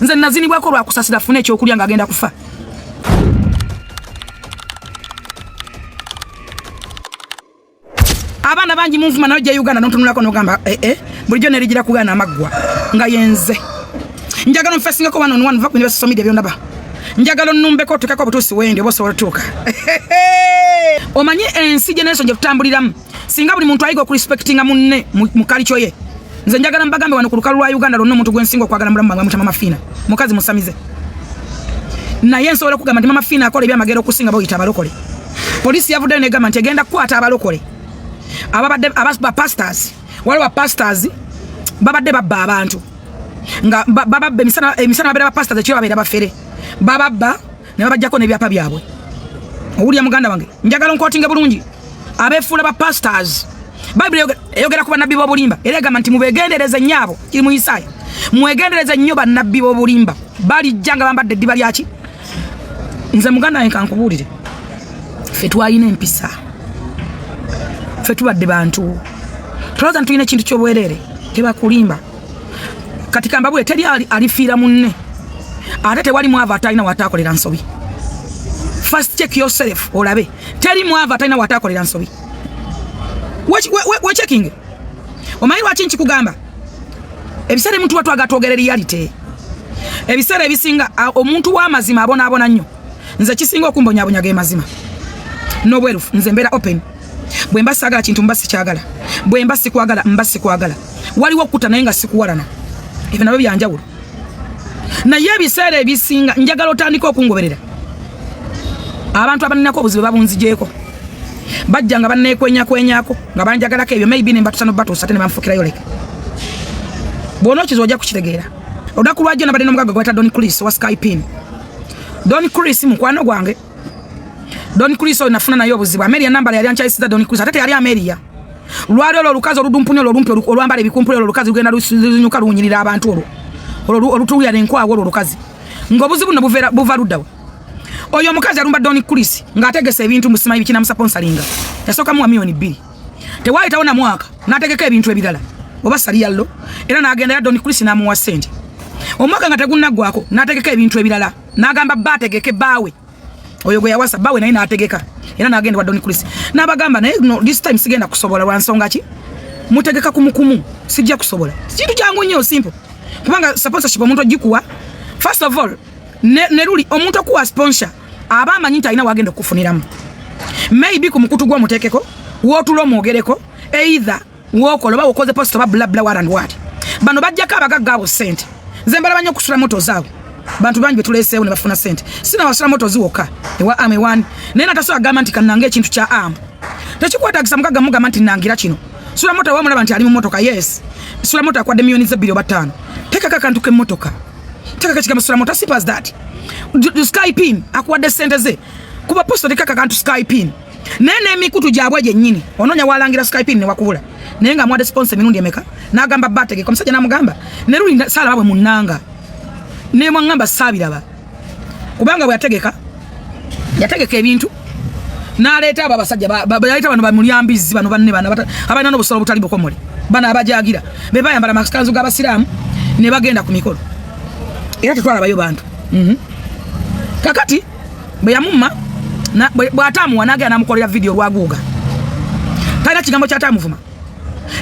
nze nazini bwako lwa kusasira fune ekyo okulya nga agenda kufa. Abana bangi munvuma nayo je Uganda nontunulako nogamba bulijjo nerigira kugana amagwa nga yenze. Njagala mfesinga ko 1-on-1 va kunibasa somide byondaba. Njagala numbeko tukako butusi wende oboso watuka. Omanyi ensi generation je tutambuliramu. Singa buli muntu ayigo ku respectinga munne mukali choye. Nze njagala mbagambe wano ku lukalu lwa Uganda lonna omuntu gwensinga okwagala mulamu nga mutama mafina. Mukazi musamize. Na yenso wala kugamba ndi mama fina akole byamagero okusinga boyita abalokole. Polisi yavude ne gamba ntegenda kwata abalokole. Ababadde abasba pastors. Waliwo pastors babadde babba abantu. Nga bababbe emisana babera pastors ekyo babera bafere. Bababba ne babajjako ne byapa byabwe. Owulya muganda wange. Njagala nkotinga bulungi. Abefuula ba pastors. Bible eyogera ku banabbi b'obulimba. Era egamba nti mubegendereze nnyabo kiri mu Isaya. Mwegendereze nnyo bannabbi b'obulimba. Bali jjanga bambadde eddiba lyaki. Nze muganda wange kankubulire. Ffe twalina empisa. Ffe tubadde bantu. Tulowooza ntulina ekintu ky'obwerere. Tebakulimba. Kati kambabule teri alifiira munne. Ate tewali mwava atalina wataakolera nsobi. First check yourself olabe. Teri mwava atalina wataakolera nsobi. We checking. Omanyi lwaki nkikugamba? Ebiseera muntu watu agatwogera reality. Ebiseera ebisinga omuntu w'amazima abona nnyo. Nze kisinga okumbonyabonya ge mazima. No bwerufu nze mbeera open. Bwe mba saagala kintu mba sikyagala. Bwe mba sikwagala mba sikwagala. Waliwo okuta naye nga sikuwalana. Ebyo nabyo byanjawulo. Naye ebiseera ebisinga njagala otandika okungoberera. Abantu abaninako obuzibu babunzijeeko. Bajja nga banneekwenyako nga banjagalako ebyo maybe ne mbatusano batuusa ate ne banfukirayo leke. Bw'ona okizo ojja kukitegeera. Olunaku lwajjo nabadde n'omugagga gweta Don Chris wa Skypin. Don Chris mukwano gwange. Don Chris oyo nafuna nayo obuzibu. Amelia namba yali ankyayisiza Don Chris ate yali Amelia. Lwali olukazi oludumpuni olumpi olwambala ebikumpuli olukazi lugenda lunyuka lunyirira abantu olutulya nenkwawo olukazi. Ng'obuzibu buva luddawa. Oyo omukazi alumba Don Chris ng'ategese ebintu musimanyi bikina musponsoringa. Yasooka mu $2,000,000. Tewayitawo na mwaka n'ategeka ebintu ebirala. Oba sali yallo era n'agenda ya Don Chris n'amuwa ssente. Omwaka nga tegunnaggwako n'ategeka ebintu ebirala. N'agamba baategeke baawe. Oyo gwe yawasa baawe naye n'ategeka. Era n'agenda wa Don Chris. N'abagamba naye this time sigenda kusobola lwa nsonga ki? Mutegeka kumukumu sijja kusobola. Kintu kyangu nnyo simple. Kubanga sponsorship omuntu ogikuwa first of all ne ruli omuntu okuwa sponsor aba amanyi nti alina wagenda okufuniramu. Maybe ku mukutu gwo mutekeko wootulo mwogereko either wokola ba ukoze post ba bla bla and what. Bano bajjako abagagga abo sente. Nze mbala banyo kusula moto zaabwe. Bantu bangi betuleseewo ne bafuna sente. Sina wasula moto ziwoka. Ewa ame one. Nena taso agamba nti kanange ekintu kya am. Tekikwata kisa mugagga mugamba nti nangira kino. Sula moto wa mulaba nti ali mu motoka yes. Sula moto akwadde milioni za billion 5. Teka kakantuke motoka. Teka kachika sula moto sipas that. Skypin akwadde sente ze. Kuba posto teka kantu Skypin. Nene mikutu jabwe nnyini. Ononya walangira Skypin ne wakubula. Nenga mwade sponsor mirundi emeka. Nagamba batege kwa msajja namugamba. Neruli sala babwe munanga. Ne mwangamba sabiraba. Kubanga bwe yategeka ebintu. Naleta abasajja yaleta bano bamulyambizi bano banne bana abalina n'obusolo butali bukomole. Bana abajagira. Be bayambala masikanzu g'abasiraamu ne bagenda ku mikolo. Era tetwalabayo bantu. Kakati bwe yamumma bw'atamuwa n'agenda n'amukolera video lwaguuga. Talina kigambo ky'atamuvuma.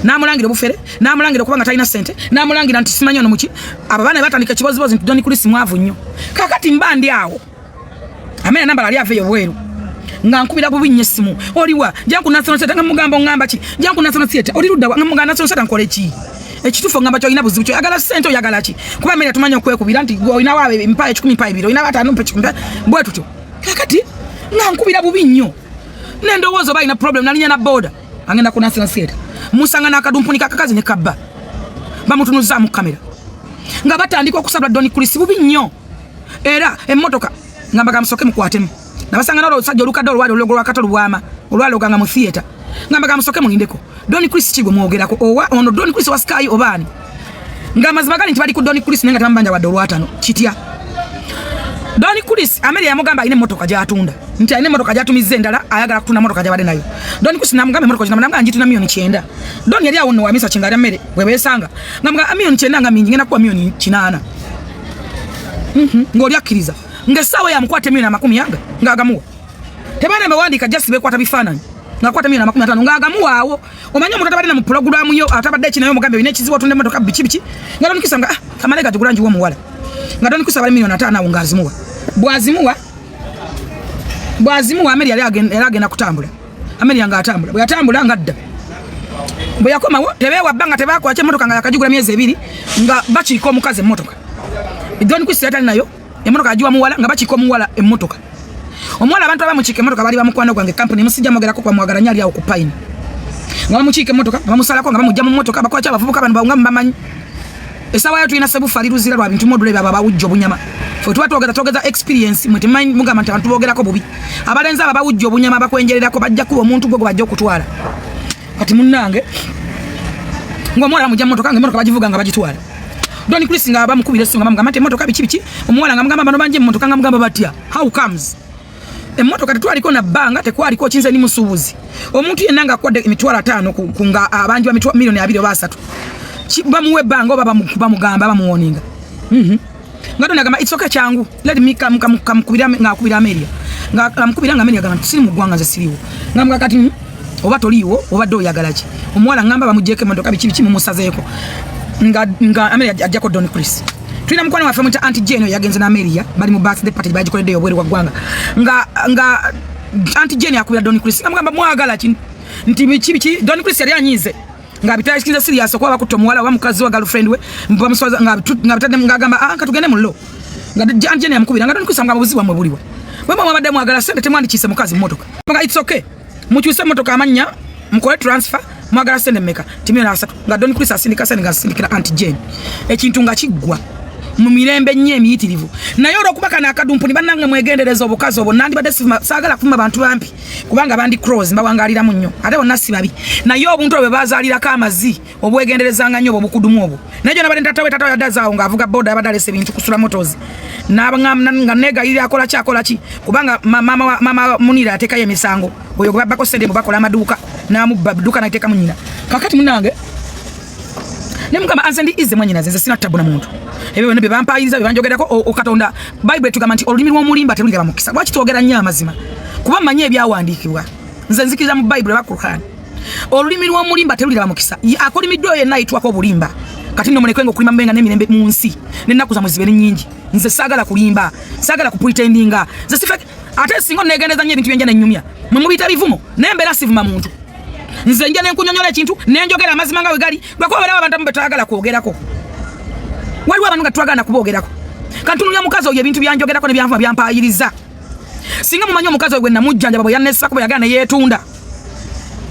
N'amulangira obufere, n'amulangira okubanga talina ssente, n'amulangira nti simanyi ono muki. Abo baana batandika kibozibozi nti Don Chris mwavu nnyo. Kakati mbandi awo. Amenya namba ali aveyo bweru. Nga nkubira bubi nnyo essimu. Oliwa, janku national center nga mugambo ngamba ki? Janku national center. Oli ludda nga mugamba national center nkole ki? Ekitufu ngamba kyo ina buzibu kyo. Agala ssente oyagala ki? Kuba amenya tumanya okwekubira nti olina waawe mpaye 10 mpaye 2. Olina batano mpe 10. Bwe tutyo. Kakati nga nkubira bubi nnyo. Nendowooza balina problem nalinya na border. Angenda ku national center. Musanga nakadumpuni kakakazi ne kabba. Bamutunuza mu kamera. Nga batandika okusabula Don Chris bubi nnyo. Era emmotoka ngamba gamusoke mukwatemu. Nabasanga nalo sajja olukadde olwali ologo lwakatolu bwama. Olwali oganga mu theater. Ngamba gamusoke mulindeko. Don Chris kigwe mwogerako. Owa ono Don Chris wa Sky obani. Nga mazima gali nti bali ku Don Chris nenga tambanja wadde olwatano. Kitya. Don Chris Amelia yamugamba ine motoka gyatunda. Nti ine motoka gyatumize endala ayagala kutunda motoka gyabade nayo. Don Chris namugamba motoka gyamugamba njituna milioni 9. Don yali awo wa misa chingali amere bwebesanga. Ngamugamba milioni 9 nga mingi ngena kuwa milioni 8. ngoli akkiriza ngesawe ya mkwate 110 yanga ngagamuwa tebane mewandika just bekwata bifananyi ngakwata 150 ngagamuwa awo omanya omuntu atabadde mu program yo atabadde ekinayo mugambe bine kizibu otunde motoka bichi ngalo nikisanga kamalega tugulanji wo muwala ngado nikusaba milioni 5 awo ngazimuwa bwazimuwa ameri yali agenda kutambula ameri yanga atambula bwe yatambula ngadda bwe yakoma wo tebewa banga tebako ache motoka nga yakajugula myezi 2 nga bachiko omukazi motoka idoni kwisiyata nayo emotoka ajiwa muwala nga bachiko muwala emotoka omwala abantu abamuchike motoka bali bamukwano gwange company musijja mogerako kwa mwagala nyali awo ku Pine nga muchike motoka bamusalako nga bamujja mu motoka bakwacha abavubuka abantu bawunga mbamanyi esawa yatu ina sebu faliru zira lwa bintu module baba bawujjo bunyama fwe tugeza experience mwete mind munga manta abantu bogerako bubi abalenza baba bawujjo bunyama bakwenjererako bajja kuba omuntu gwo bajja okutwala kati munnange ngomwala mujja mu motoka nga motoka bajivuga nga bagitwala Doni Chris nga bamukubira singa bamugamba mate motoka bichi omwala nga mugamba bano banje motoka nga mugamba batya how comes emotoka tetwaliko na banga tekwaliko kinze ni musubuzi omuntu yenanga kwadde emitwala 5 kunga abanji ba mitwala milioni 2 oba 3 bamuwe banga oba bamugamba bamuwoninga ngado nagamba it's okay changu let me kamukubira nga akubira Amelia nga amukubira nga Amelia gamba siri mugwanga ze siriwo ngamba kati oba toliwo oba do yagalachi omwala ngamba bamujeke motoka bichi mu musazeeko nga Amelia ajja ko Don Chris twina mukwana wa famita Auntie Jane yagenze na Amelia bali mu birthday party bajikolede obwere wa gwanga nga Auntie Jane akubira Don Chris ngamba mwagala nti bichi Don Chris yali anyize nga bitayisikiza serious kwa bakuto muwala wa mukazi wa girlfriend we mbamuswaza nga bitadde ngagamba katugende mullo nga Auntie Jane yamukubira nga Don Chris ngamba buziwa mwebuliwe bwe mwabadde mwagala sente temwandikise mukazi motoka nga it's okay mukyuse motoka amanya mukole transfer mwagala sente meka timio na 3 nga Don Chris asindika sente nga sindikira Auntie Jane ekintu nga kiggwa mu mirembe nnyo emiyitirivu naye olwokubaka n'akadumpuni bannange mwegendereza obukazi obwo nandibadde saagala kufuma bantu bampi kubanga bandi cross mbawangaliramu nnyo ate bonna si babi naye obuntu obwo bazaalirako amazi obwegenderezanga nnyo obwo bukudumu obwo naye gyo nabadde tata we yadazaawo ng'avuga boda abadde alese ebintu kusula motozi nga negayirira akola ki kubanga mama Munira ateekayo emisango oyo gwe babbako sente bakola amaduuka n'amubba duuka nateekamu nnyina kakati munange nemugamba ansendi ize mwanyina nze sina tabuna muntu ebyo ne bampayiriza bibanjogerako okatonda Bible tugamba nti olulimi lw'omulimba terulira mukisa lwaki twogera nnyo amazima kuba manye ebyawandiikibwa nze nzikiriza mu Bible ba Qur'an olulimi lw'omulimba terulira mukisa akolimiddwa yenna ayitwako obulimba kati nno mulekwenga okulimba mbenga n'emirembe mu nsi n'ennaku za muzibe nnyingi nze saagala kulimba saagala kupretendinga nze sifeke ate singo negendeza nnyo ebintu byenja n'ennyumya mwe mubiyita bivumo nembera sivuma muntu nze nja nenkunyonyola ekintu nenjogera amazima nga we gali lwakuba balawo abantu betwagala kwogerako waliwo abantu nga twagala kuboogerako kantunulya mukazi oyo ebintu byanjogerako ne byanvuma byampayiriza singa mumanyi omukazi oyo gwe namujjanjaba bwe yannesako bwe yagala ne yeetunda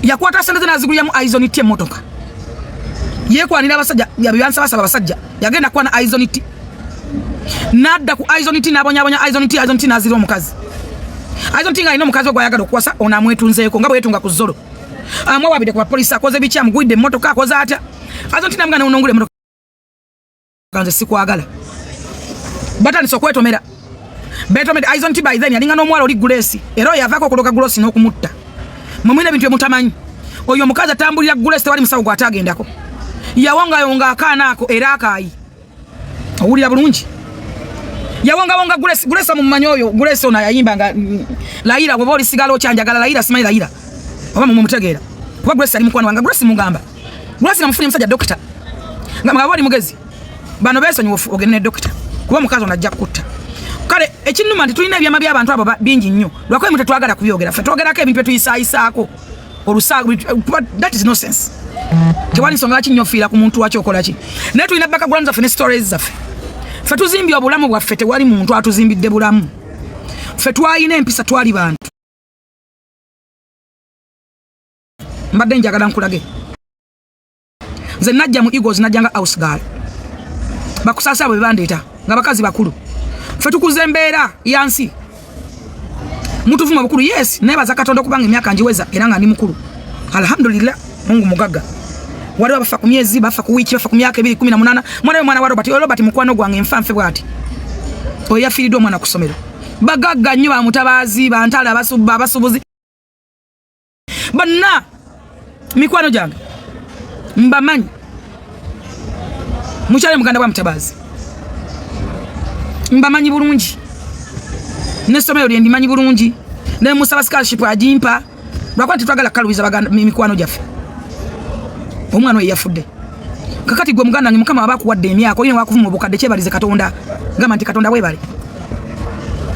yakwata sente ze naziguliramu aizoniti emmotoka yekwanira abasajja byansabasaba abasajja yagenda kwana aizoniti nadda ku aizoniti n'abonyabonya aizoniti nazira omukazi aizoniti nga alina omukazi ogwo ayagala okuwasa ono amwetunzeeko nga bwe yeetunga ku zolo amwawabide ku bapoliisi akoze biki amugwidde emmotoka akoze atya aizoniti namugana nonongula emmotoka kanze sikwagala batandise okwetomera betomera aizoniti by then yalinga n'omuwala oli Grace era yavaako okuloka Grace n'okumutta mumwine ebintu byemutamanyi oyo omukazi atambulira Grace tewali musawo gw'atagendako yawongayonga akaana ako era akaayi owulira bulungi yawongawonga Grace mumanyi oyo Grace ono yayimbanga layira bw'oba olisigala okyanjagala layira simanyi layira oba mumutegeera kuba Grace ali mukwano wanga Grace mugamba Grace namufunye musajja dokita nga bali mugezi bano besonyi ogende ne dokita kuba mukazi ono ajja kutta kale ekinnuma nti tulina ebyama by'abantu abo bingi nnyo lwakuba mwe tetwagala kubyogera ffe twogerako ebintu byetuyisaayisaako that is nonsense tewali nsonga laki nnyo fiira ku muntu waki okola ki naye tulina background zaffe ne stories zaffe ffe tuzimbye obulamu bwaffe tewali muntu atuzimbidde bulamu ffe twalina empisa twali bantu mbadde njagala nkulage nze najja mu Eagles najja nga house girl bakusaasa bwe bandeeta nga bakazi bakulu ffe tukuze embeera yansi mutuvuma bukulu yes nebaza Katonda okubanga emyaka njiweza era nga ndi mukulu alhamdulillah Mungu mugaga waliwo bafa ku myezi bafa ku wiki bafa ku myaka 218 mwana wa Robert mukwano gwange nfanfe bwati oyo yafiiridde omwana ku ssomero bagagga nnyo bamutabaazi bantala abasubuzi bonna mikwano gyange mbamanyi mukyale muganda wa mutabaazi Mbamanyi bulungi. N'essomero lye ndimanyi bulungi. Ne musaba scholarship agimpa. Lwakwati twagala kalubiza baganda mikwano gyaffe. Omwana we yafudde. Kakati gwe muganda ngi mukama abakuwadde emyaka oyina wakuvuma obukadde kyebalize Katonda. Ngamba nti Katonda webale.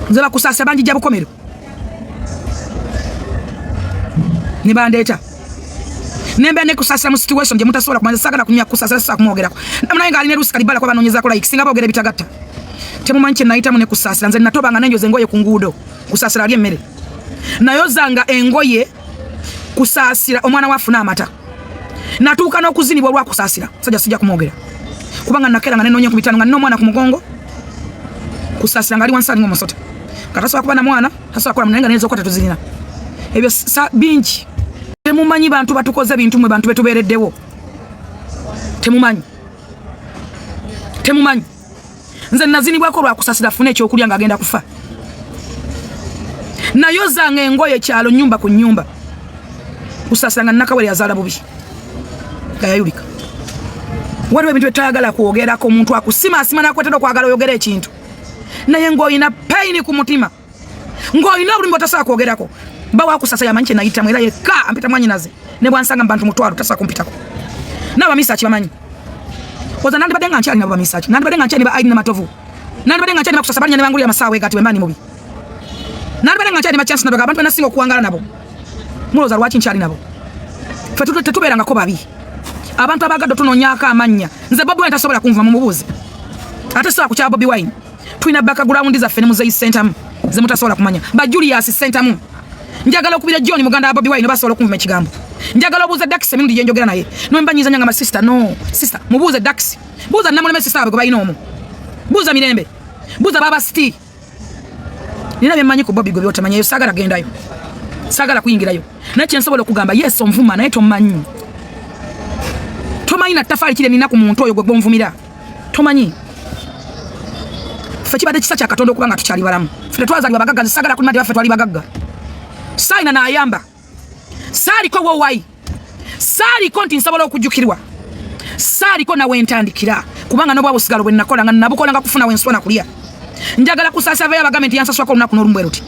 Nze bakusasa bangi jja bukomero. Ne bandeeta. Nembe ne kusasa mu situation gye mutasobola kumanza sagala kunya kusasa sasa kumwogerako. Namunaye nga aline rusi kalibala kwa banonyeza ko like singa boogera bitagatta. Temumanyi kye nayita mune kusasa nze natobanga nenjoze engoye ku nguudo. Kusasira ali emmere. Nayozanga engoye kusasira omwana wafuna amata. Natuuka n'okuzinibwa lwa kusasira. Sajja sijja kumwogera. Kubanga nakera nga nenonye ku bitano nga nno omwana ku mugongo. Kusasira nga ali wansi ali ng'omusota. Katasobola kuba na mwana, tasobola kola munenga nezo kwata tuzirina. Ebyo bingi. Temumanyi bantu batukoze bintu mwe bantu betubereddewo. Temumanyi. Nze nazinibwako lwa kusasira fune ekyokulya nga agenda kufa. Nayozanga engoye kyalo nyumba ku nyumba. Kusasira nga nakawere yazaala bubi. Gayayulika. Waliwo ebintu betayagala kwogerako omuntu akusima asima nakwetera okwagala oyogera ekintu. Naye ng'olina pain ku mutima. Ng'olina obulimi bw'otasobola kwogerako. Bawa kusasa yamanyi kye nayitamu era yekka ampita mwanyinaze. Ne bwansanga mu bantu mutwalo tasobola kumpitako. N'abamisaaki bamanyi. Oza nandibadde nga nkyali nabo bamisaaki. Nandibadde nga nkyali ba Aidi Namatovu. Nandibadde nga nkyali bakusasa balinya ne bangulira amasaawa egati bwe mbaani mubi. Nandibadde nga nkyali bachance nabaga abantu benasinga okuwangala nabo. Mulowooza lwaki nkyali nabo. Ffe tetubeerangako babi. Abantu abagadde tunonyaako amannya. Nze Bobi Wine tasobola kunva mu mubuuzi. Ate sobola kukyaba Bobi Wine. Tulina background zaffe ne Muzeyi Centamu. Ze mutasobola kumanya. Ba Julius Centamu. Njagala okubira John muganda wa Bobi Wine basobola okunvuma ekigambo. Njagala obuuza Dax emirundi gye njogera naye. Nombanyiza nyanga ma sister no. Sister mubuuze Dax. Buuza namuleme sister abe kubayina omu. Buuza Mirembe. Buuza Baba Sti. Nina byemanyi ku Bobi gwe byotamanya yo sagala gendayo. Sagala kuyingirayo. Nakye nsobola okugamba yes omvuma naye tomanyi. Tomanyi na tafali kile nina ku muntu oyo gwe bomvumira. Tomanyi. Ffe kibadde kisa kya Katonda okuba nga tukyali balamu. Ffe twazalibwa bagagga sagala kulimadi baffe twali bagagga. Saina na ayamba. Sali ko wowai. Sali ko nti nsobola okujjukirwa. Sali ko nawe ntandikira. Kubanga nobwa busigalo bwe nakola nga nabukola nga kufuna wensona kulya. Njagala kusasa bya bagamenti yansaswa ko lunaku n'olumbwe luti.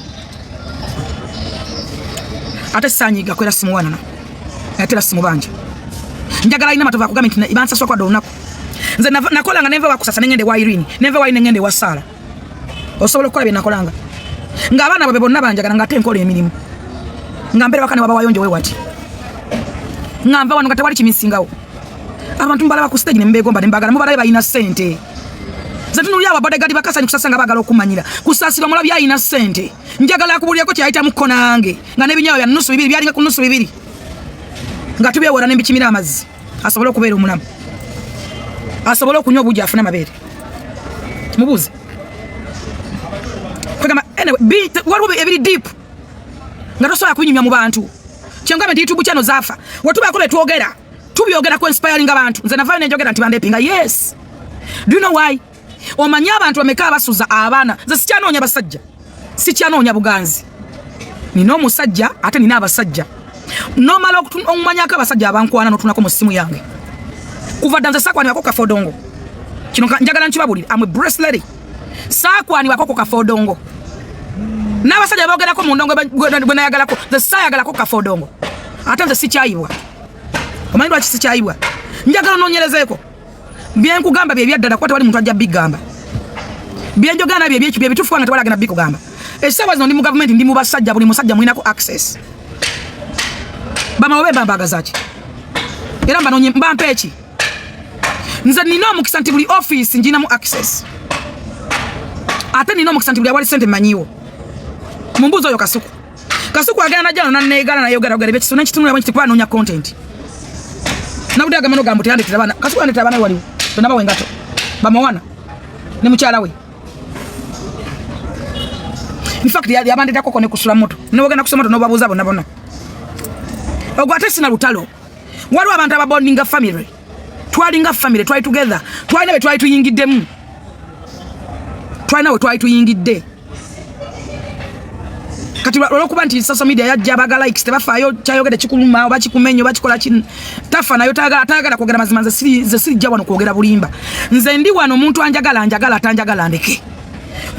Ate sanyiga kwera simu wana na. Atera simu banje. Njagala ina matova kugamenti na ibansaswa kwa lunaku. Nze nakola nga neve wakusasa nengende wa Irene. Neve wa nengende wa Sara. Osobola okukola bye nakolanga. Ng'abaana babe bonna banjagala nga tenkola emirimu. Ngambere bakane baba wayonjo we wati. Ngamba wano katawali kimisingawo. Abantu mbala ku stage ne mbegomba ne mbagala mubala bayina sente. Zatunuli aba bodyguard bakasani kusasa nga bagala okumanyira. Kusasira mulabi ayina sente. Njagala kubulya ko kyayita mu nange. Nga nebinyawo bya nusu bibiri byali ku nusu bibiri. Nga tubyewora ne mbikimira amazzi. Asobola okubeera omulamu. Asobola okunywa obuja afuna mabere. Mubuze. Kugamba anyway walubi ebiri deep. Nga tosobola kunyumya mu bantu. Kyengabe ndi YouTube channel zafa. Watuba ko betwogera. Tubyogera ku inspiring abantu. Nze navayo nenjogera nti bandepinga. Yes. Do you know why? Omanya abantu bameka basuza abaana. Nze sikyanoonya basajja. Sikyanoonya buganzi. Nino omusajja ate nina abasajja. Nomala okumanyako abasajja abankwana notunako mu simu yange. Kuva danza sakwani wako kafodongo. Kino njagala nkibabulira. I'm a breast lady. Sakwani wako kafodongo. N'abasajja bogerako mu ndongo gwe nayagalako the sayagalako kafodongo ate nze sikyayibwa omanyi lwaki sikyayibwa njagala nonyerezeko byenkugamba bye byaddala kwata wali muntu ajja bigamba byenjogana bye byekyo bye bitufu nga tewala agenda bikugamba esawa zino ndi mu government ndi mu basajja buli musajja mwinako access bamawe bambagazaaki era mbanonye mbampa eki nze nina omukisa nti buli office njinamu access ate nina omukisa nti buli awali sente manyiwo mumbuzo yo Kasuku. Kasuku agana najano na negala na yogera ogera bekiso n'ekitunula abanchi tikwa nonya content. Na budaga mano gambo teyande tirabana. Kasuku ande tirabana wali. Tonaba wengato. Bamawana. Ne mukyala we. In fact ya abande takoko ne kusula moto. Ne wogena kusula moto no babuza bona bona. Ogwate sina lutalo. Wali abantu ababondinga family. Twalinga family try together. Twalina be try tuyingiddemu. Twalina we try tuyingidde. Kati olokuba nti social media yajja baga likes tebafaayo kyayogede kikuluma oba kikumenyo oba kikola kin tafa nayo tagala kwogera mazima ze siri jja wano kwogera bulimba nze ndi wano omuntu anjagala atanjagala ndeke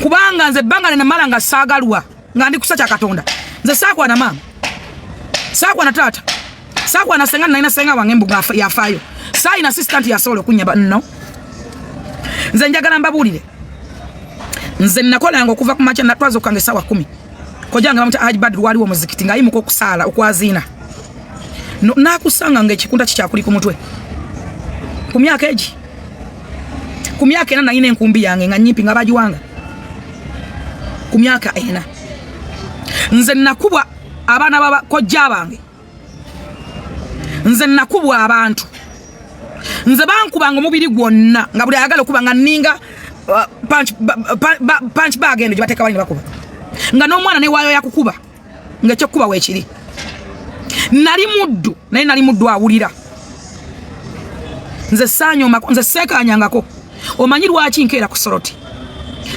kubanga nze banga ne mala nga saagalwa nga ndi kusacha Katonda nze saakwa na mama saakwa na tata saakwa na senga na senga wange mbuga yafayo saa ina assistant ya solo kunyaba no nze njagala mbabulire nze nakola ngo kuva ku macha na twazo kange sawa 10 kojanga bamuta Haji Badru wali wo muzikiti nga yimuko kusala okwazina no nakusanga ngekikunda kikyakuli ku mutwe ku myaka eji ku myaka ena nayine enkumbi yange nga nyimpi nga bajiwanga ku myaka ena nze nakubwa abana baba kojja bange nze nakubwa abantu nze bankubanga omubiri gwonna nga buli ayagala okuba nga ninga punch bag eno jibateka bali bakuba nga n'omwana ne wayo yakukuba nga kyo kuba wekiri nali muddu awulira nze sanyo nze sekanyangako omanyi lwaki nkeera ku soroti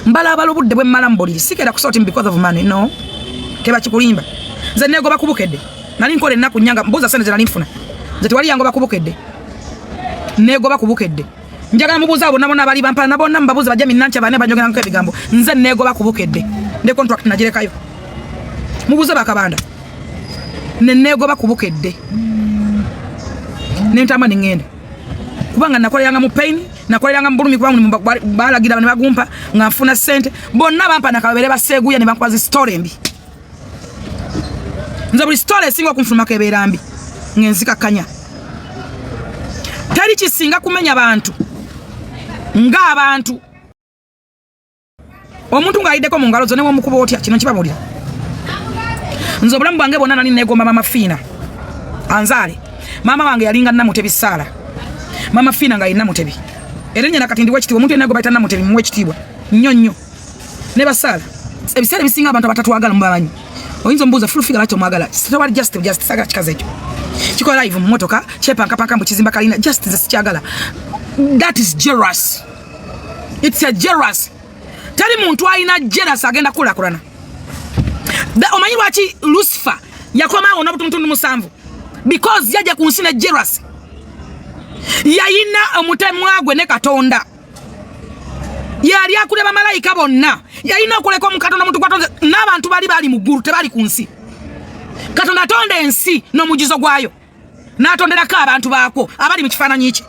mbala abalobudde bwe mmala mbuliri sikeera ku soroti because of money no keba kikulimba nze negoba kubukedde nali nkola ennaku nyanga mbuuza sente nali nfuna nze tewali yangoba kubukedde negoba kubukedde njagala mubuuza abo nabona bali bampala nabona mbabuuza bajja minnancha bane banjogera nko ebigambo nze negoba kubukedde ne contract najirekayo mubuuza bakabanda negoba kubukedde nentama ningenda kubanga nakoleranga mu pain nakoleranga mbulumi kubanga balagira ne bagumpa ngafuna sente bonna bampa nakabere baseguya ne bankwazi story mbi nza buli story singo kumfuma keberambi ngenzika kanya tali kisinga kumenya abantu nga abantu omuntu ngaideko mu ngalo zone wo mukuba otya kino kibamulira nzo bulamu bwange bonna nali negomba mama Fina anzale mama wange yalinga namutebi sala mama Fina nga ina mutebi erenya nakatindi wekitibwa omuntu enego baita namutebi mu wekitibwa nyonnyo ne basala ebisale bisinga abantu abatatu agala mubabanyi oyinzo mbuza full figure acho mwagala sitawali just saga chikaze ekyo kiko live mu motoka chepanka paka mu kizimba kalina just sikyagala that is jealous it's a jealous tali muntu alina jealous agenda kula kulana omanyi lwaki Lucifer yakoma ona butuntundu musanvu because yaja kunsina jealous yayina omutemwagwe ne Katonda yali akule bamalayika bonna yayina okuleka omukatonda omuntu kwatonze n'abantu bali mu ggulu tebali ku nsi Katonda atonda ensi n'omujizo gwayo n'atonderako abantu baako abali mu kifaananyi kye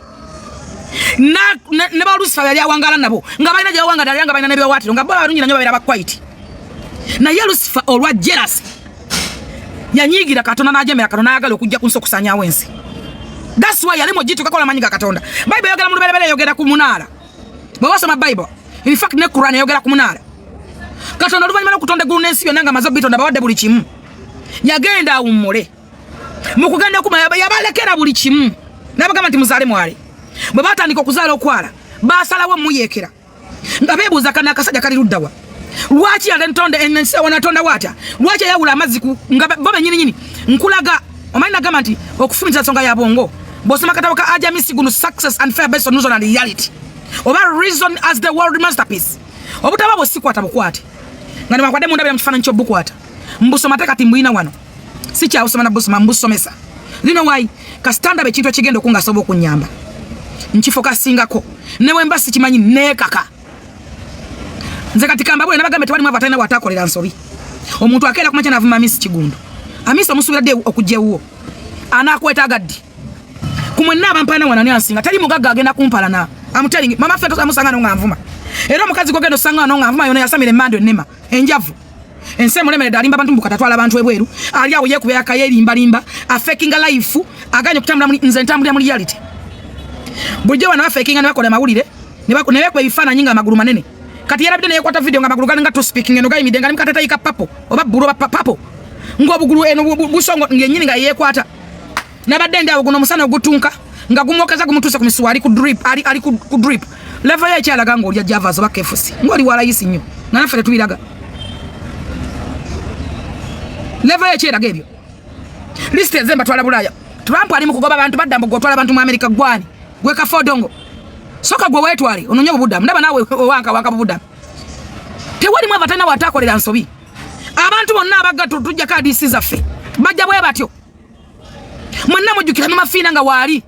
ne ba Lucifer yali awangala nabo nga balina gye bawangala yali nga balina ne bewaatiro nga bo balungi nanyo babeera bakwayiti naye Lucifer olwa jealous yanyigira Katonda n'ajemera Katonda n'ayagala okujja ku nsi okusaanyaawo ensi. That's why yali mojitu kakola manyi ga Katonda. Bible yogera mu luberebere yogera ku munaala. Bwe wasoma Bible in fact ne Quran yogera ku munaala. Katonda oluvannyuma n'okutonda eggulu n'ensi byonna nga amaze bitonda bawadde buli kimu. Yagenda awummule. Mu kugenda okuma yabalekera buli kimu. N'abagamba nti muzaale mwale. Bwe batandika okuzaala okwala basalawo muyeekera. Nga beebuuza kana akasajja kali luddawa. Lwaki yalentonda ensi wanatonda wata? Lwaki yawula amazzi nga bo bennyini nkulaga omanyi nagamba nti okufumiza nsonga ya bongo bw'osoma katabo ka Ajamisi gunu success and fair based on news and reality oba reason as the world masterpiece obutaba bw'osikwata bukwate nga ne bakwade munda bya mkifaananyi ky'obukwata mbusoma tekati mbuyina wano si kyawusoma na busoma mbusomesa lino why kasitanda be kintu ekigenda okungasobola okunyamba nkifo kasingako ne bwe mba sikimanyi neekaka nze kati kamba bwe nabagambe tewali mwa batalina watakolera nsobi omuntu akeera kumakya navuma Amisi Kigundu Amisi omusubiradde okujjewo anakwetaaga ddi kumwenna abampaana wana ne ansinga tali mugagga agenda kumpalana amutelingi mama ffe tosamusanga nonga nvuma era omukazi gogenda osanga nonga nvuma yona yasamira emmando ennema enjavu ense mulemeredde alimba abantu mbuka tatwala abantu ebweru ali awo yeekubera kayeelimbalimba afekinga life aganye okutambula nze ntambulira mu reality bulijjo bano bafekinga ne bakola amawulire ne beekuba ebifaananyi nga amagulu manene kati yarabidde ne yeekwata video nga amagulu gali nga to speaking eno gayimidde nga nimukatataika papo oba bbulu oba papo ng'obugulu eno busongo ng'ennyini nga yeekwata nabadde ndi awo guno omusana ogutunka nga gumwokeza gumutuuse ku misuwa ali ku drip level ye ekyalaga ng'olya Javas oba KFC ng'oli walayisi nnyo nga naffe tetubiraga level ye ekyeraga ebyo lisiti ezemba twala Bulaaya Trump ali mu kugoba abantu badda mbu gwotwala abantu mu Amerika gwani gwe kafodongo soka gwe weetwale ononye obuddamu ndaba naawe wanka buddamu tewalimu abatalina watakolera nsobi abantu bonna abagga tujja kadisi zaffe bajja bwe batyo mwenna mujjukira Mama Fina nga waali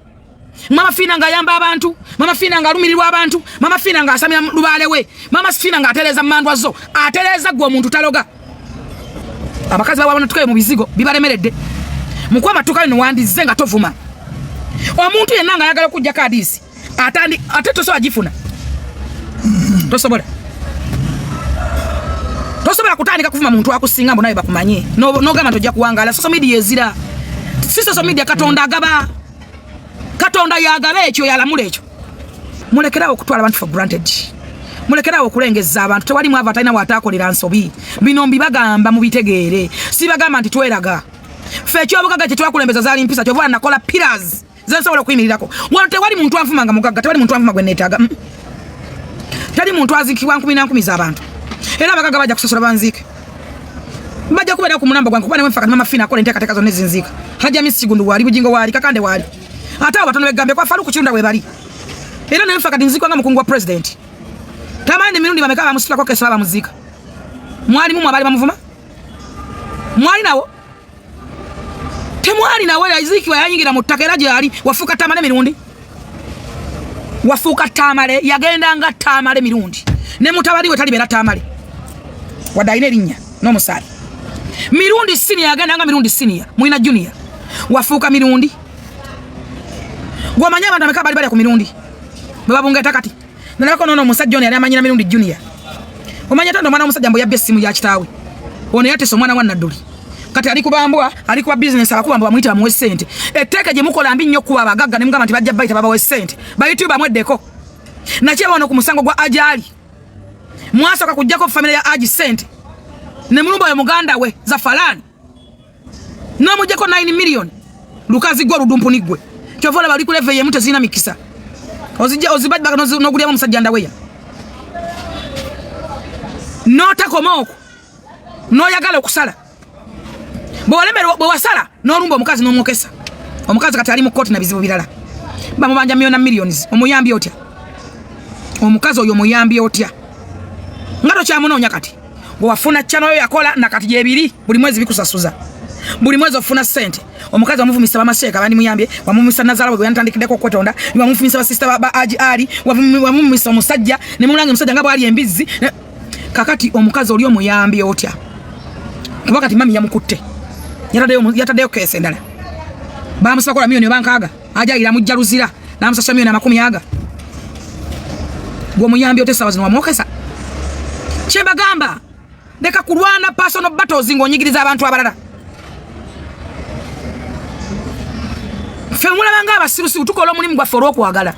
Mama Fina nga yamba abantu, Mama Fina nga alumirirwa abantu, Mama Fina nga asamira lubale we, Mama Fina nga ateleza mandwa zo, ateleza gwo omuntu taloga. Abakazi babona tukaye mu bizigo bibalemeredde. Mukwama tukaye no wandize nga tovuma. Omuntu yenna nga ayagala kujja kadisi. Ate tosobola gifuna. Tosobola kutandika kuvuma muntu akusinga mbo naye bakumanye. No gama tojja kuwangala. Social media ezira. Si social media Katonda agaba. Katonda yagaba ekyo yalamula ekyo. Mulekerawo okutwala abantu for granted. Mulekerawo okulengeza abantu. Tewali mu abatalina watakolera nsobi. Bino mbibagamba mubitegeere. Si bagamba nti tweraga. Fe kyobugaga kye twakulembeza zali mpisa kyovula nakola pillars. Zensobola okuyimirirako. Wano tewali muntu anfumanga mugagga. Tewali muntu anfuma gwe neetaaga. Tali muntu azikibwa 10 z'abantu. Era abagagga bajja kusosola banziike. Bajja kubeera ku mulamba gwange kuba ne mfaka Mama Fina akola enteekateeka zonna ezinziika. Hajja Miss Kigundu wali Bujingo wali Kakande wali. Ate abatono begambe kwa Faruku Kirunda we bali. Era ne mfaka nzikwa nga mukungu wa president. Tamani mirundi bameka bamusula ko kesa bamuzika. Mwali mu abali bamuvuma? Mwali nawo? Temwali nawo yazikiwa yanyingira mu ttaka era gyali wafuka tamale mirundi. Wafuka tamale yagenda nga tamale mirundi. Ne mutabali we tali bera tamale. Wadaine linnya no musali. Mirundi senior yagenda nga mirundi senior. Muina junior. Wafuka mirundi. Gwamanya abantu ameka bali ku mirundi. Babunga takati. Nalako nono musajja ono yali amanyira mirundi junior. Omanya tando mwana musajja mbo yabbe simu ya kitaawe. Ono yateso mwana wa Nadduli. Kati ali kubambwa, ali kuba business abakubamba bamuyita mu sente. Etteka gye mukola mbi nnyo kuba abagagga ne mugamba nti bajja bayita baba we sente. Ba YouTube amweddeko. Nakyeba ono ku musango gwa Ajali. Mwasoka kujjako family ya Aji sente. Ne mulumba ya muganda we za Falani. No mujjako 9 million. Lukazi gwa ludumpu nigwe. Kyovola bali ku level ye mute zina mikisa. Ozibadde baka no gulya musajja ndaweya. Nota komoko. No yagala okusala. Bolemero bwasala no lumba omukazi no mukesa. Omukazi kati ali mu court na bizibu birala. Bamubanja millions. Omuyambi otya. Omukazi oyo muyambi otya. Ngato kya munonya kati. Wafuna channel yakola na kati jebiri buli mwezi bikusasuza. Buli mwezi ofuna sente. Omukazi wamuvumisa bamasheeka bandi muyambye, wamumisa Nazala bwe yantandikideko kwetonda, wamuvumisa ba sister ba Aji Ali, wamumisa omusajja, ne mulange musajja ngabo ali embizi. Kakati omukazi oli omuyambye otya. Wakati mami yamukutte. Yatadeyo kese ndala. Bamusaba kola milioni bankaaga. Aja ila mujjaluzira. Namusasha milioni 10 Gwo muyambye otesa bazino wamokesa. Chemba gamba. Deka kulwana personal battles ngonyigiriza abantu abalala. Femula banga abasirusi tukola omulimu gwa foro okwagala.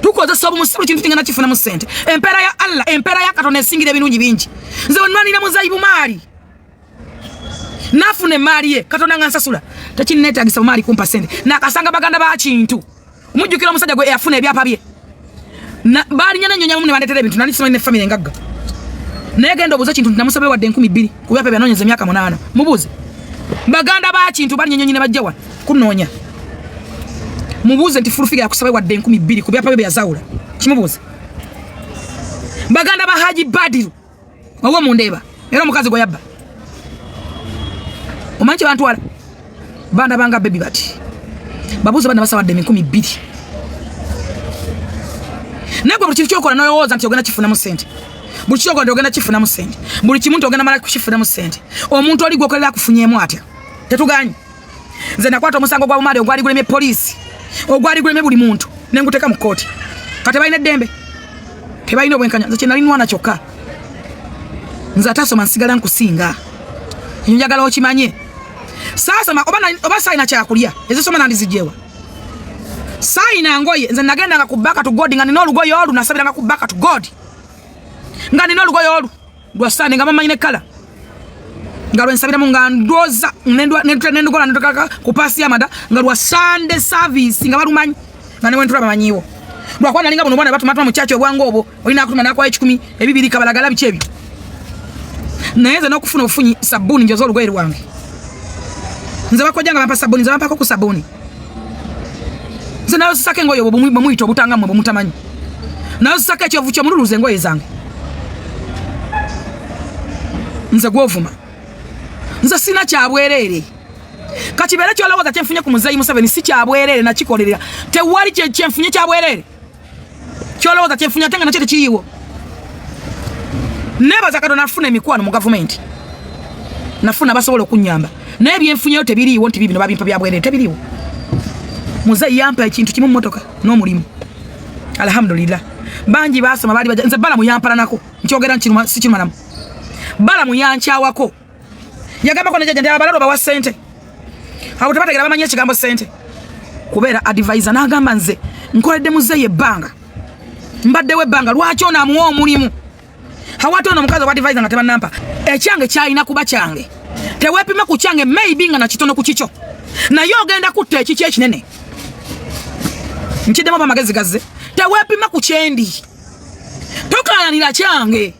Tukoze sobu musiru kintu tingana kifuna mu sente. Empera ya Allah, empera ya Katonda esingire binungi bingi. Nze wanwanira muzayibu mali. Nafune mali ye Katonda ngansasula. Takini netagisa mali kumpa sente. Na kasanga baganda ba kintu. Umujjukira omusajja gwe yafuna ebyapa bye. Na bali nyana nyonya mumne bandetere bintu nali simanye family ngagga. Naye genda obuza kintu namusabe wadde 12 ku byapa byanonyeza emyaka 8. Mubuze. Baganda ba kintu bali nyonyi ne bajja wa kunonya. Mubuze nti full figure yakusabe wadde 12 ku byapa bye yazawula. Kimubuze. Baganda ba Haji Badiru. Wawe mundeba. Era mukazi gwe yabba. Omanchi bantu wala. Banda banga baby bati. Babuze banda basa wadde 12. Nego buli kintu kyokola noyowoza nti ogenda kifuna mu sente. Buli kyokola nti ogenda kifuna mu sente. Buli kimuntu ogenda mala kufuna mu sente. Omuntu oli gwokolera kufunyemu atya. Tetuganyi. Nze nakwata omusango gwa bumali ogwali guleme police. Ogwali guleme buli muntu. Nenguteka mu koti. Kati balina eddembe. Tebalina obwenkanya. Nze kinali nwana kyokka. Nze atasoma nsigala nkusinga. Njagala okimanye. Sasa oba saina kyakulya. Ezisoma nandizijewa. Saina ngoye nze nagenda nga kubaka to God ngani no lugoye olu nasabira nga kubaka to God. Ngani no lugoye olu. Dwasane nga mama ine kala. Ngalo nsabira mu ngandoza nendugola ndokaka kupasi amada ngalwa Sunday service nga balumanyi. Ngane wentura bamanyiwo. Lwakwana linga bono bwana batuma mu chacho bwango obo. Olina kutuma nakwa 10 ebibiri kabalagala bichebyo. Naeza nokufuna ofunyi sabuni njozo lugoye lwange. Nze bakojanga bampa sabuni nze bampa ko sabuni. Nze nayo sake ngoyo bo muyito butanga mwe mutamanyi. Nayo sake kyovu kyo mululuze ngoye zange. Nze gwovuma. Nze sina kyabwerere. Kachibera kyolowoza kyenfunye ku Muzeeyi Museveni si kyabwerere na kikolerera. Tewali kyenfunye kyabwerere. Kyolowoza kyenfunye atenga na kyete kiyiwo. Nebaza Katonda nafuna emikwano mu government. Nafuna basobola okunyamba. Naye byenfunyeyo tebiriiwo nti bibino babimpa byabwerere tebiriiwo. Muzeeyi yampa ekintu kimu mmotoka n'omulimu. Alhamdulillah. Banji basoma bali nze Balamu yampala nako. Nkyogera nkinuma si kinumanamu. Balamu yankyawako. Yagamba ko nejeje ndaba balalo bawa sente. Abo tabategera bamanye ekigambo sente. Kubeera advisor n'agamba nze nkoledde Muzeeyi ebbanga. Mbaddewo ebbanga lwaki onaamuwa omulimu. Hawatona mukazi wa advisor nga tebanampa. Ekyange kyalina kuba kyange. Teweepima ku kyange maybe nga na kitono ku kikyo. Naye ogenda kutta ekiki ekinene. Nkiddemu amagezi gazze. Teweepima ku kyendi. Tokalanira kyange.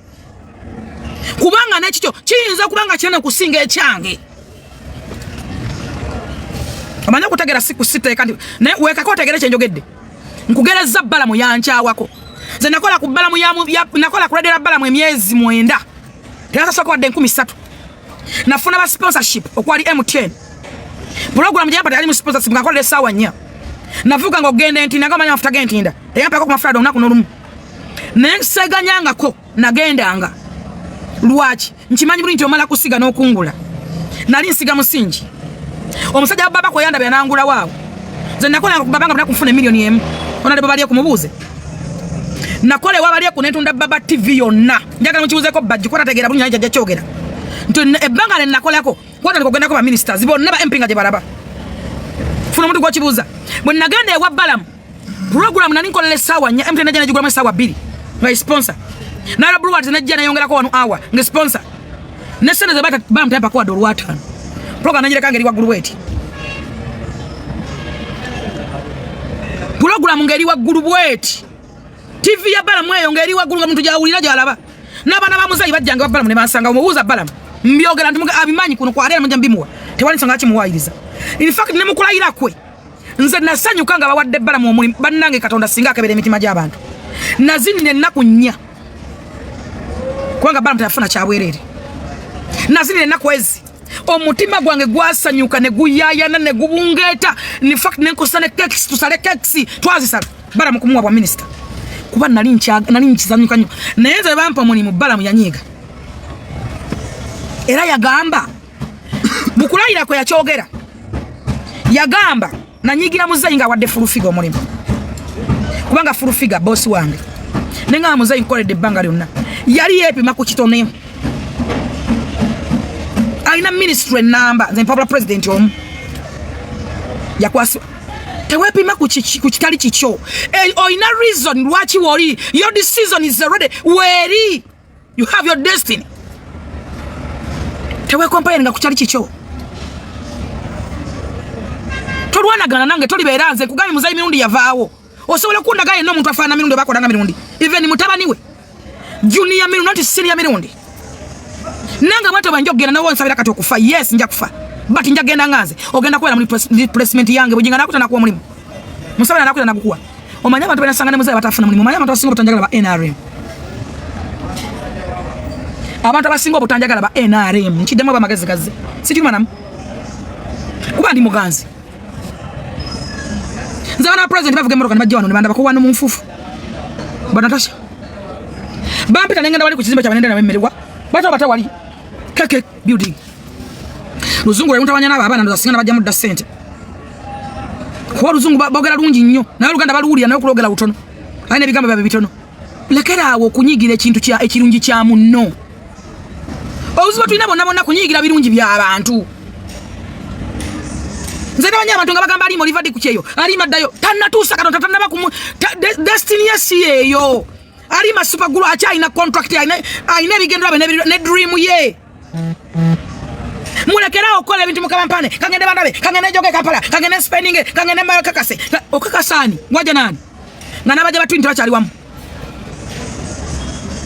Kubanga n'ekikyo kiyinza kubanga kinene kusinga ekyange. Amanya kutegera siku sita kandi naye weekako otegere kye njogedde. Nkugereza Balamu yankyawako. Nze nakola ku Balamu nakola kuledera Balamu emyezi 9. Teyasoka wadde 13. Nafuna ba sponsorship okwali MTN. Program gyapata yali mu sponsorship ngakolera essaawa 4. Navuga ng'ogenda enti nagamanya mafuta gentinda. Teyampako ku mafuta olunaku n'olumu. Nenseganyangako nagendanga. Lwaki? Nkimanyi buli nti omala kusiga n'okungula. Nali nsiga musingi. Omusajja wa baba ko yandabya n'angula waawo. Nze nakola ku babanga bana kufuna milioni emu. Onale baba kumubuuze. Nakole wabali ku netunda Baba TV yonna. Njagala mukibuzeeko bajji kwata tegera bunya jajja kyogera. Nti ebbanga le nakolako kwata nkogenda ko ba ministers bonna ba MP nga gye balaba. Funa omuntu gwokibuuza. Bwe nagenda ewa Balamu. Program nani nkolera essaawa 4 MTN najja negigulamu essaawa 2. By sponsor. Nara Brewers najja nayongerako 1 hour nge sponsor. Nesene ze bata Balamu tayapa kwa $5. Program najira kangeri wa Guluweti. Program ngeri wa Guluweti. TV ya Balamu ngeri wa Guluweti muntu jawulira jalaba. Nabana ba Muzeeyi bajjanga Balamu ne bansanga omubuuza Balamu. Mbyogera nti abimanyi kuno kwa arena mujambimuwa. Tewali nsonga kimuwayiriza. In fact ne mukulayira kwe. Nze nasanyuka nga bawadde Balamu omulimu bannange Katonda singa akebera emitima gy'abantu. Nazinne ennaku 4. Kubanga Balamu teyafuna kyabwerere. Nazinne ennaku ezi. Omutima gwange gwasanyuka ne guyayana ne gubungeeta. In fact nenkusane kekisi tusale kekisi twazisala. Balamu kumuwa bwa minister. Kuba nali nkizanyuka nnyo. Naye nze bampa omulimu Balamu yanyiiga. Era yagamba mukulayira kwe yakyogera. Yagamba nanyigira Muzeeyi nga wadde fulufiga omulimu. Kubanga fulufiga boss wange. Nenga Muzeeyi nkoledde ebbanga lyonna. Yali yeepima ku kitone. Alina ministry number nze mpabula president omu. Yakwaswa. Teweepima ku kitali kikyo. Oyina reason lwaki woli. Your decision is already where you have your destiny. Teweekompaye nga ku kitali kikyo. Tolwanagana nange tolibeera nze kugamye Muzeeyi mirundi yavaawo. Osobola kundagaye n'omuntu afaana mirundi bakodanga mirundi. Even mutabani we. Junior mirundi not senior mirundi. Nanga mwato banjogera nawo nsabira kati okufa. Yes nja kufa. But nja genda nganze. Ogenda kwera mu replacement yange bujinga nakuta nakuwa mulimu. Musabira nakuta nakuwa. Omanya abantu benasanga ne Muzeeyi batafuna mulimu. Omanya abantu abasinga obutanjagala ba NRM. Abantu abasinga obutanjagala ba NRM. Nkiddemu abamagezi gaze. Situmanamu. Kuba ndi muganzi. Nze bana president bavuga emoroka ne bajja wano ne banda bako wano mu nfufu. Banatasha. Bampita nengenda wali ku kizimbe kya banende na bemmerwa. Bato batawali. Keke building. Luzungu lwe mutabanya naba abana ndo zasinga bajja mudda sente. Kwa luzungu bogera lungi nnyo. Naye Luganda baluwulira naye okulogera butono. Alina ebigambo byabe bitono. Lekera awo okunyigira ekintu kya ekirungi kya munno. Obuzibu tulina bonna kunyigira birungi by'abantu. Nze nabanya abantu nga bagamba ali mu livadi kukyeyo. Ali maddayo. Tannatuusa Katonda tannaba ku destiny yeyo. Ali ma super guru acha ina contract aina ebigendo abe ne dream ye. Mulekera okola ebintu mukampane. Kangende bandabe, kangende joge Kampala, kangende spending, kangende mbayo kakase. Okakasani, waje nani? Ngana baje batwinti bachali wamu.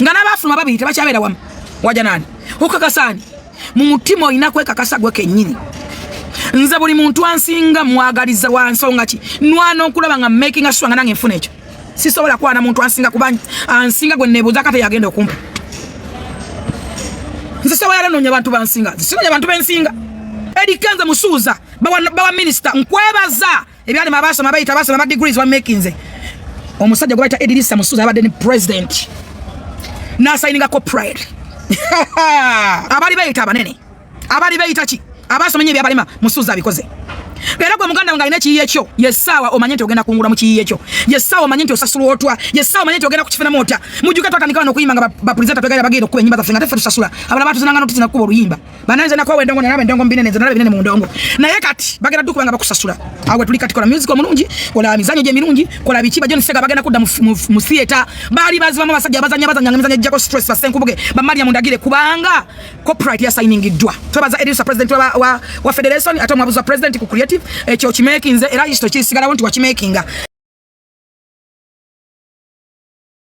Ngana bafuma babiri tebakyabera wamu. Waje nani? Okakasani. Mu mutima ina kwekakasa gwe kennyini. Nze buli muntu ansinga mwagaliza wansonga ki. Nwana okulaba nga making us nga nange nfuna ekyo. Sisobola kwana muntu ansinga kubanya ansinga gwe nebuza kate yagenda okumpa. Nze sawa yale nonya bantu bansinga. Sinonya bantu bensinga. Edi Kanza Musuuza bawa minister nkwebaza ebyali mabasa mabayita basa maba degrees wa makinze omusajja gwaita Edilisa Musuza abadde ni president na signinga corporate abali bayita abanene abali bayita ki abasomanye byabalima Musuza abikoze era gwe muganda nga ina kiyiye kyo yesawa omanye nti ogenda kungula mu kiyiye kyo yesawa omanye nti osasula otwa yesawa omanye nti ogenda kukifena mota mujuka twatandika no kuyimba nga ba presenter twagala bagenda kuba nyimba za fenga tefe tusasula abala batu zinanga notizina kuba oluyimba bananze nakwa wendongo nabe ndongo mbine nze nabe binene mu ndongo naye kati bagenda dukubanga bakusasula awe tuli kati kola music omulungi kola mizanyo je mirungi kola bikiba John Sega bagenda kudda mu theater bali baziba mu basajja bazanya mizanyo jako stress basenkubuge ba Maria Mundagire kubanga corporate ya signing idwa tobaza Edilisa president wa federation atomwabuza president ku creative ekyo kimekinze era history kisigala wonti wa kimekinga